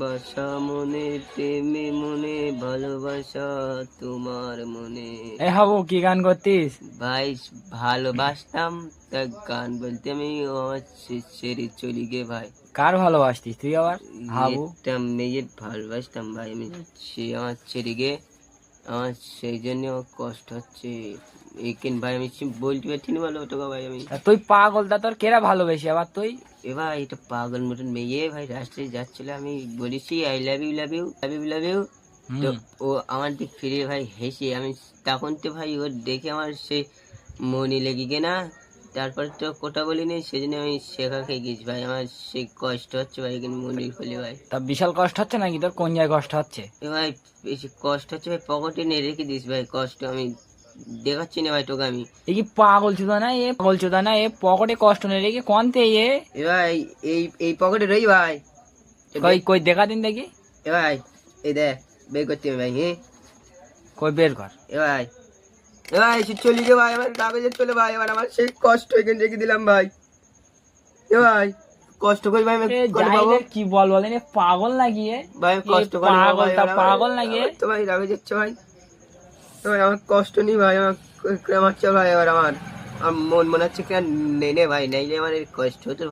বাসা মনে প্রেমে মনে ভালোবাসা তোমার মনে। এ হাবু কি গান করতিস? ভাই ভালোবাসতাম, তা গান বলতে আমি আমার ছেড়ে চলে গে ভাই। কার ভালোবাসতিস তুই আবার হাবু? একটা মেয়ের ভালোবাসতাম ভাই আমি, সে আমার ছেড়ে গে, আমার সেই জন্য আমার কষ্ট হচ্ছে। এখানে ভাই আমি বলতে পারছি না ভালো ওটা ভাই আমি। তা তুই পাগলটা তোর কেরা ভালোবেসে আবার তুই? এবার এটা পাগল মতন মেয়ে ভাই, রাস্তায় যাচ্ছিল, আমি বলেছি I love you love you love you love you. তো ও আমার দিক ফিরে ভাই হেসে, আমি তখন তো ভাই ওর দেখে আমার সে মনে লেগে গে না, তারপর তো কোটা বলিনি, সেজন্য আমি শেখা খেয়ে গেছি ভাই। আমার সে কষ্ট হচ্ছে ভাই এখানে মন্দির খুলে ভাই। তা বিশাল কষ্ট হচ্ছে নাকি তোর? কোন জায়গায় কষ্ট হচ্ছে? এ ভাই বেশি কষ্ট হচ্ছে ভাই, পকেটে নিয়ে রেখে দিস ভাই, কষ্ট আমি দেখাচ্ছি না ভাই তোকে আমি। এ কি পাগল চোদা না এ? পাগল চোদা না এ? পকেটে কষ্ট নেই রেখে কোনতে এ? এ ভাই এই এই পকেটে রই ভাই। কই কই দেখা দিন দেখি। এ ভাই এই দেখ, বের করতে হবে ভাই। হ্যাঁ কই বের কর। এ ভাই, এ ভাই সে চলে গে ভাই, আমার কাগজে চলে ভাই, এবার আমার সেই কষ্ট এখানে রেখে দিলাম ভাই। এ ভাই কষ্ট করি ভাই, আমি এ করে যাই পাবো রে, কি বল বলেন, এ পাগল নাকি এ? ভাই, এ কষ্ট করে পাগল তা পাগল নাকি এ? তো ভাই রাগে যাচ্ছে ভাই। এ ভাই আমার কষ্ট নেই ভাই, আমার আমার চল ভাই, এবার আমার আমার মন মনে হচ্ছে কেন নেই নে ভাই, নেই আমার এই কষ্ট হতো